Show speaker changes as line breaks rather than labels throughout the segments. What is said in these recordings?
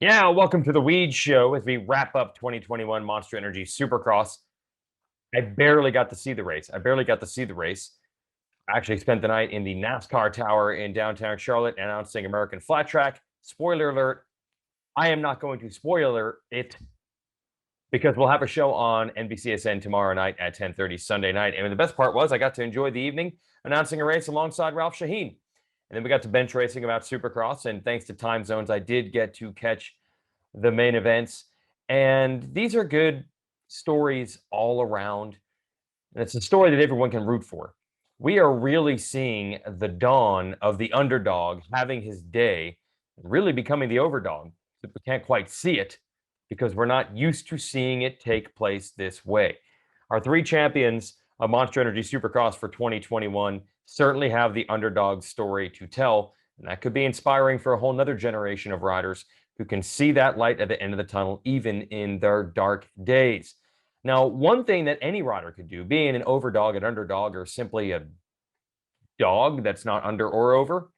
Yeah, welcome to the Weege Show as we wrap up 2021 Monster Energy Supercross. I barely got to see the race. I actually spent the night in the NASCAR Tower in downtown Charlotte announcing American Flat Track. Spoiler alert, I am not going to spoiler it because we'll have a show on NBCSN tomorrow night at 10:30 Sunday night. And the best part was I got to enjoy the evening announcing a race alongside Ralph Shaheen. And then we got to bench racing about Supercross. And thanks to time zones, I did get to catch the main events. And these are good stories all around. And it's a story that everyone can root for. We are really seeing the dawn of the underdog having his day, really becoming the overdog. But we can't quite see it because we're not used to seeing it take place this way. Our three champions of Monster Energy Supercross for 2021 certainly have the underdog story to tell. And that could be inspiring for a whole nother generation of riders who can see that light at the end of the tunnel, even in their dark days. Now, one thing that any rider could do, being an overdog, an underdog, or simply a dog that's not under or over,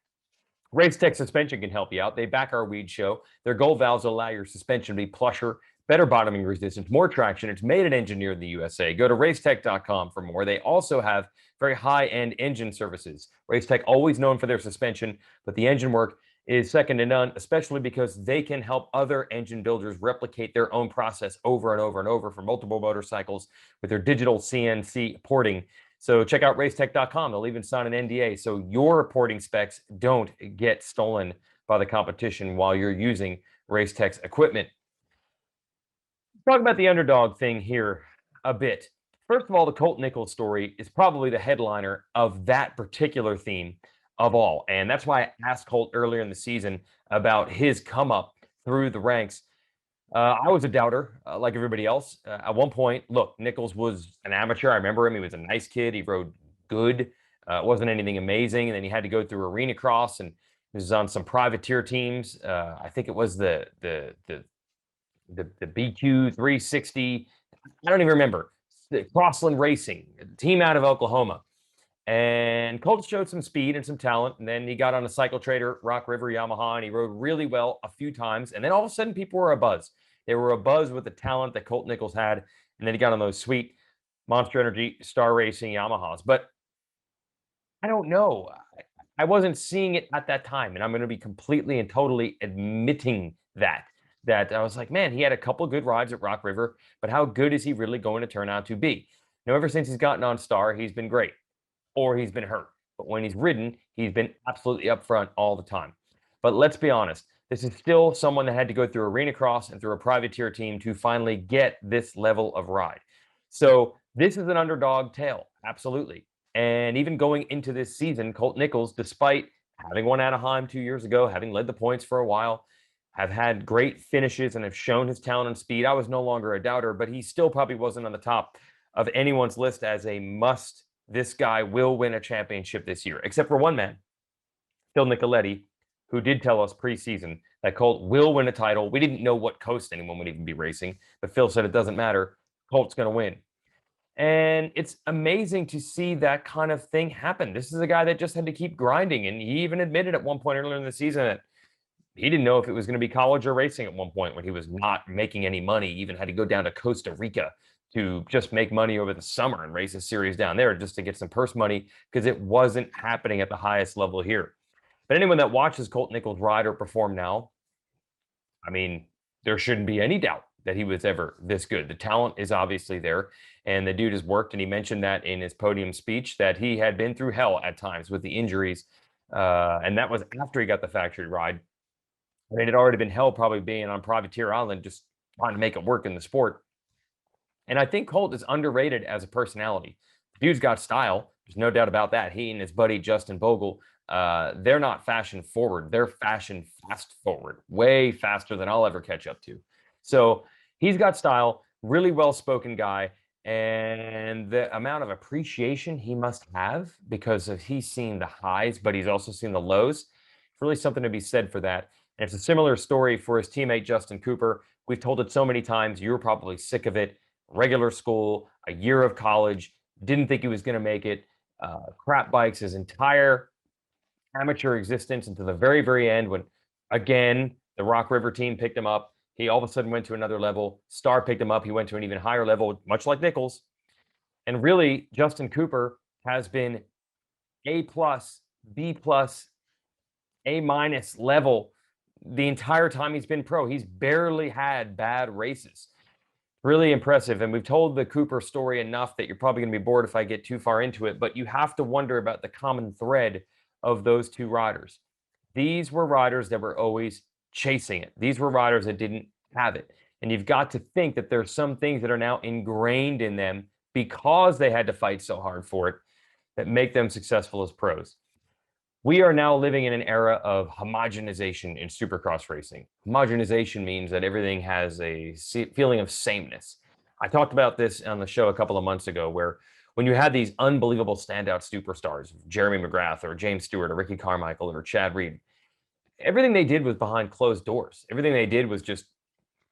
Race Tech Suspension can help you out. They back our Weege Show. Their gold valves allow your suspension to be plusher, better bottoming resistance, more traction. It's made and engineered in the USA. Go to racetech.com for more. They also have very high-end engine services. Racetech always known for their suspension, but the engine work is second to none, especially because they can help other engine builders replicate their own process over and over and over for multiple motorcycles with their digital CNC porting. So check out racetech.com. They'll even sign an NDA so your reporting specs don't get stolen by the competition while you're using Racetech's equipment. Talk about the underdog thing here a bit. First of all, the Colt Nichols story is probably the headliner of that particular theme of all. And that's why I asked Colt earlier in the season about his come up through the ranks. I was a doubter, like everybody else. At one point, look, Nichols was an amateur. I remember him. He was a nice kid. He rode good. It wasn't anything amazing. And then he had to go through arena cross and he was on some privateer teams. I think it was the BQ 360. I don't even remember. Crossland Racing, a team out of Oklahoma. And Colt showed some speed and some talent. And then he got on a cycle trader, Rock River Yamaha, and he rode really well a few times. And then all of a sudden, people were abuzz. They were abuzz with the talent that Colt Nichols had. And then he got on those sweet Monster Energy Star Racing Yamahas. But I don't know. I wasn't seeing it at that time. And I'm going to be completely and totally admitting that. That I was like, man, he had a couple good rides at Rock River, but how good is he really going to turn out to be? Now, ever since he's gotten on Star, he's been great, or he's been hurt. But when he's ridden, he's been absolutely upfront all the time. But let's be honest, this is still someone that had to go through arena cross and through a privateer team to finally get this level of ride. So this is an underdog tale, absolutely. And even going into this season, Colt Nichols, despite having won Anaheim 2 years ago, having led the points for a while, have had great finishes and have shown his talent and speed. I was no longer a doubter, but he still probably wasn't on the top of anyone's list as a must. This guy will win a championship this year, except for one man, Phil Nicoletti, who did tell us preseason that Colt will win a title. We didn't know what coast anyone would even be racing, but Phil said it doesn't matter. Colt's going to win. And it's amazing to see that kind of thing happen. This is a guy that just had to keep grinding. And he even admitted at one point earlier in the season that he didn't know if it was going to be college or racing at one point when he was not making any money. He even had to go down to Costa Rica to just make money over the summer and race a series down there just to get some purse money because it wasn't happening at the highest level here. But anyone that watches Colt Nichols ride or perform now, I mean, there shouldn't be any doubt that he was ever this good. The talent is obviously there, and the dude has worked. And he mentioned that in his podium speech that he had been through hell at times with the injuries, and that was after he got the factory ride. I mean, it had already been hell probably being on Privateer Island, just trying to make it work in the sport. And I think Colt is underrated as a personality. The dude's got style. There's no doubt about that. He and his buddy Justin Bogle, they're not fashion forward. They're fashion fast forward, way faster than I'll ever catch up to. So he's got style, really well-spoken guy, and the amount of appreciation he must have because of he's seen the highs, but he's also seen the lows. It's really something to be said for that. And it's a similar story for his teammate, Justin Cooper. We've told it so many times. You're probably sick of it. Regular school, a year of college, didn't think he was going to make it. Crap bikes his entire amateur existence until the very, very end when, again, The Rock River team picked him up. He all of a sudden went to another level. Star picked him up. He went to an even higher level, much like Nichols. And really, Justin Cooper has been A plus, B plus, A minus level the entire time he's been pro. He's barely had bad races. Really impressive. And we've told the Cooper story enough that you're probably going to be bored if I get too far into it, but you have to wonder about the common thread of those two riders. These were riders that were always chasing it. These were riders that didn't have it. And you've got to think that there's some things that are now ingrained in them because they had to fight so hard for it that make them successful as pros. We are now living in an era of homogenization in supercross racing. Homogenization means that everything has a feeling of sameness. I talked about this on the show a couple of months ago, where when you had these unbelievable standout superstars, Jeremy McGrath or James Stewart or Ricky Carmichael or Chad Reed, everything they did was behind closed doors. Everything they did was just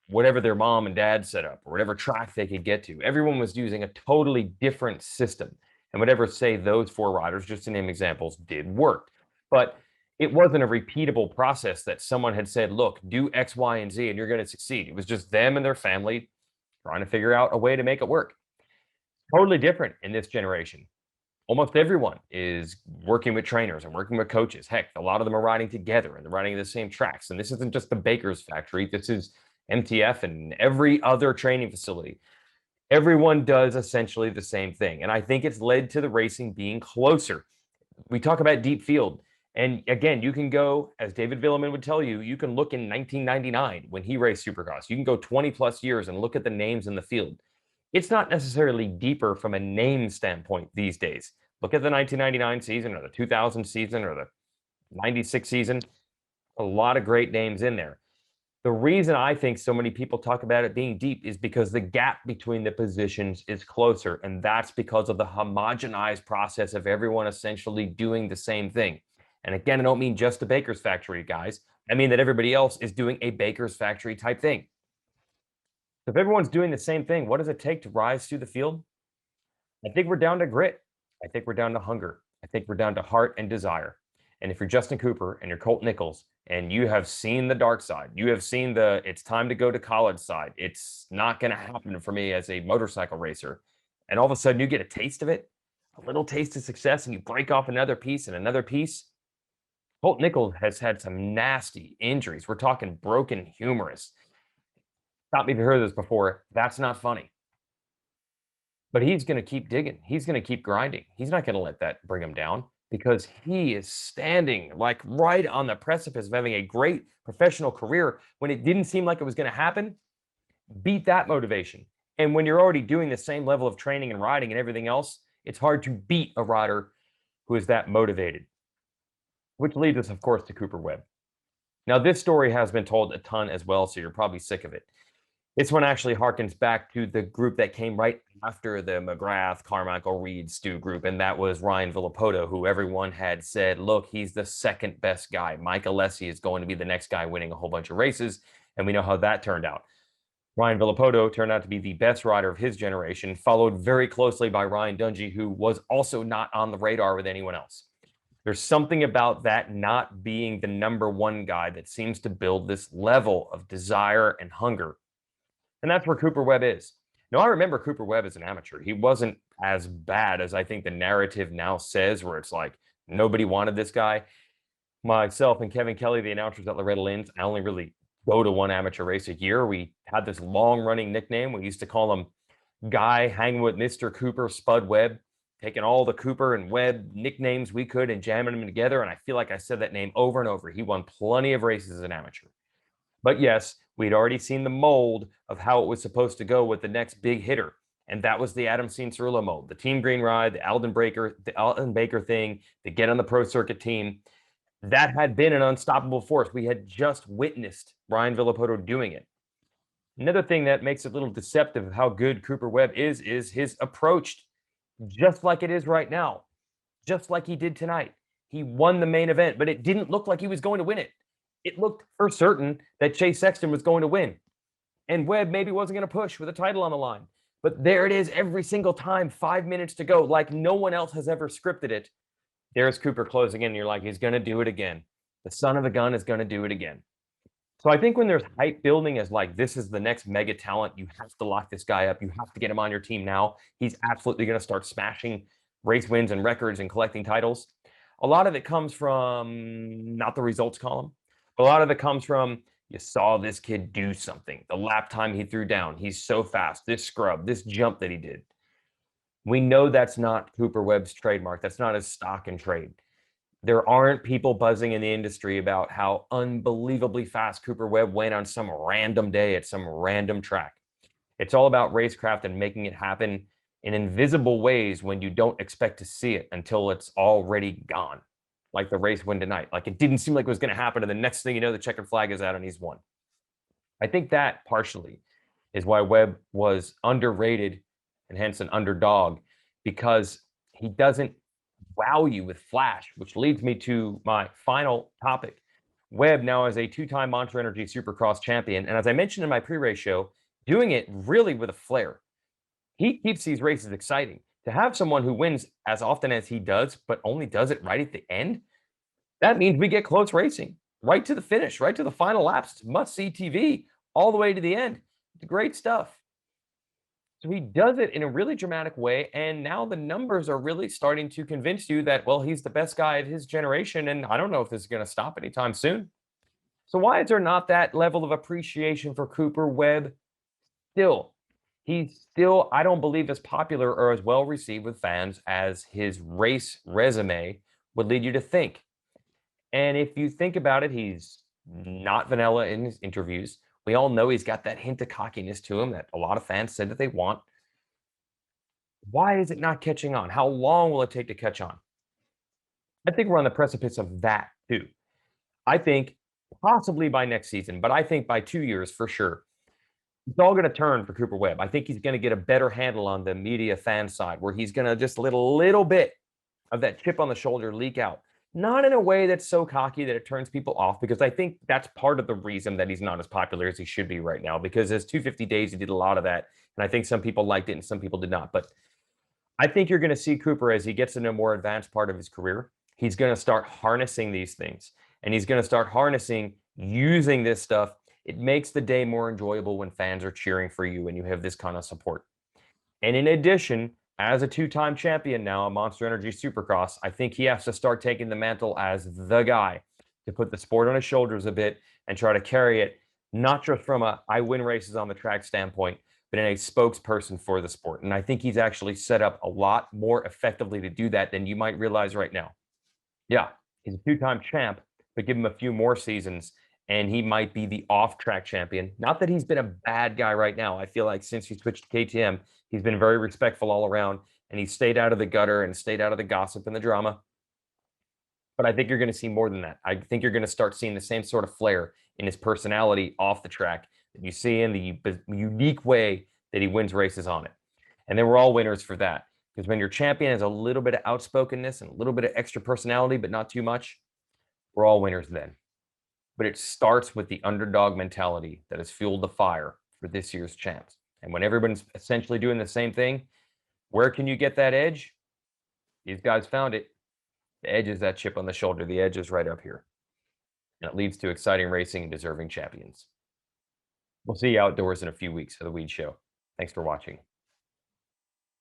whatever their mom and dad set up or whatever track they could get to. Everyone was using a totally different system. And whatever, say, those four riders, just to name examples, did work. But it wasn't a repeatable process that someone had said, look, do X, Y, and Z, and you're going to succeed. It was just them and their family trying to figure out a way to make it work. Totally different in this generation. Almost everyone is working with trainers and working with coaches. Heck, a lot of them are riding together and they're riding the same tracks. And this isn't just the Baker's factory. This is MTF and every other training facility. Everyone does essentially the same thing. And I think it's led to the racing being closer. We talk about deep field. And again, you can go, as David Villeman would tell you, you can look in 1999 when he raced Supercross. You can go 20 plus years and look at the names in the field. It's not necessarily deeper from a name standpoint these days. Look at the 1999 season or the 2000 season or the 96 season. A lot of great names in there. The reason I think so many people talk about it being deep is because the gap between the positions is closer. And that's because of the homogenized process of everyone essentially doing the same thing. And again, I don't mean just the Baker's factory, guys. I mean that everybody else is doing a Baker's factory type thing. So if everyone's doing the same thing, what does it take to rise through the field? I think we're down to grit. I think we're down to hunger. I think we're down to heart and desire. And if you're Justin Cooper and you're Colt Nichols and you have seen the dark side, you have seen the it's time to go to college side, it's not going to happen for me as a motorcycle racer. And all of a sudden you get a taste of it, a little taste of success, and you break off another piece and another piece. Colt Nichols has had some nasty injuries. We're talking broken humerus. Stop me if you heard this before. That's not funny. But he's going to keep digging. He's going to keep grinding. He's not going to let that bring him down because he is standing like right on the precipice of having a great professional career when it didn't seem like it was going to happen. Beat that motivation. And when you're already doing the same level of training and riding and everything else, it's hard to beat a rider who is that motivated. Which leads us, of course, to Cooper Webb. Now, this story has been told a ton as well, so you're probably sick of it. This one actually harkens back to the group that came right after the McGrath, Carmichael, Reed, Stu group, and that was Ryan Villopoto, who everyone had said, look, he's the second best guy. Mike Alessi is going to be the next guy winning a whole bunch of races, and we know how that turned out. Ryan Villopoto turned out to be the best rider of his generation, followed very closely by Ryan Dungey, who was also not on the radar with anyone else. There's something about that not being the number one guy that seems to build this level of desire and hunger. And that's where Cooper Webb is. Now, I remember Cooper Webb as an amateur. He wasn't as bad as I think the narrative now says, where it's like nobody wanted this guy. Myself and Kevin Kelly, the announcers at Loretta Lynn's, I only really go to one amateur race a year. We had this long-running nickname. We used to call him Guy hanging with Mr. Cooper Spud Webb, taking all the Cooper and Webb nicknames we could and jamming them together. And I feel like I said that name over and over. He won plenty of races as an amateur. But yes, we'd already seen the mold of how it was supposed to go with the next big hitter. And that was the Adam Cianciarulo mold, the Team Green ride, the Alden Baker thing, the get on the pro circuit team. That had been an unstoppable force. We had just witnessed Ryan Villopoto doing it. Another thing that makes it a little deceptive of how good Cooper Webb is his approach, just like it is right now, just like he did tonight. He won the main event, but it didn't look like he was going to win it. It looked for certain that Chase Sexton was going to win. And Webb maybe wasn't going to push with a title on the line. But there it is every single time, 5 minutes to go, like no one else has ever scripted it. There's Cooper closing in, and you're like, he's going to do it again. The son of a gun is going to do it again. So I think when there's hype building as like, this is the next mega talent, you have to lock this guy up. You have to get him on your team now. He's absolutely going to start smashing race wins and records and collecting titles. A lot of it comes from not the results column. A lot of it comes from you saw this kid do something. The lap time he threw down, he's so fast. This scrub, this jump that he did. We know that's not Cooper Webb's trademark. That's not his stock and trade. There aren't people buzzing in the industry about how unbelievably fast Cooper Webb went on some random day at some random track. It's all about racecraft and making it happen in invisible ways when you don't expect to see it until it's already gone. Like the race win tonight. Like it didn't seem like it was going to happen. And the next thing you know, the checkered flag is out and he's won. I think that partially is why Webb was underrated and hence an underdog, because he doesn't wow you with flash, which leads me to my final topic. Webb now is a two-time Monster Energy Supercross champion. And as I mentioned in my pre-race show, doing it really with a flair. He keeps these races exciting. To have someone who wins as often as he does, but only does it right at the end, that means we get close racing, right to the finish, right to the final laps. It's must-see TV all the way to the end. It's great stuff. So he does it in a really dramatic way, and now the numbers are really starting to convince you that, well, he's the best guy of his generation, and I don't know if this is going to stop anytime soon. So why is there not that level of appreciation for Cooper Webb still? He's still, I don't believe, as popular or as well received with fans as his race resume would lead you to think. And if you think about it, he's not vanilla in his interviews. We all know he's got that hint of cockiness to him that a lot of fans said that they want. Why is it not catching on? How long will it take to catch on? I think we're on the precipice of that too. I think possibly by next season, but I think by 2 years for sure. It's all going to turn for Cooper Webb. I think he's going to get a better handle on the media fan side where he's going to just let a little bit of that chip on the shoulder leak out. Not in a way that's so cocky that it turns people off, because I think that's part of the reason that he's not as popular as he should be right now, because his 250 days, he did a lot of that. And I think some people liked it and some people did not. But I think you're going to see Cooper as he gets into a more advanced part of his career. He's going to start harnessing these things, and he's going to start harnessing using this stuff. It makes the day more enjoyable when fans are cheering for you and you have this kind of support. And in addition, as a two-time champion now, a Monster Energy Supercross, I think he has to start taking the mantle as the guy to put the sport on his shoulders a bit and try to carry it, not just from a I win races on the track standpoint, but in a spokesperson for the sport. And I think he's actually set up a lot more effectively to do that than you might realize right now. Yeah, he's a two-time champ, but give him a few more seasons and he might be the off-track champion. Not that he's been a bad guy right now. I feel like since he switched to KTM, he's been very respectful all around, and he's stayed out of the gutter and stayed out of the gossip and the drama. But I think you're going to see more than that. I think you're going to start seeing the same sort of flair in his personality off the track that you see in the unique way that he wins races on it. And then we're all winners for that. Because when your champion has a little bit of outspokenness and a little bit of extra personality, but not too much, we're all winners then. But it starts with the underdog mentality that has fueled the fire for this year's champs. And when everyone's essentially doing the same thing, where can you get that edge? These guys found it. The edge is that chip on the shoulder. The edge is right up here. And it leads to exciting racing and deserving champions. We'll see you outdoors in a few weeks for the Weege Show. Thanks for watching.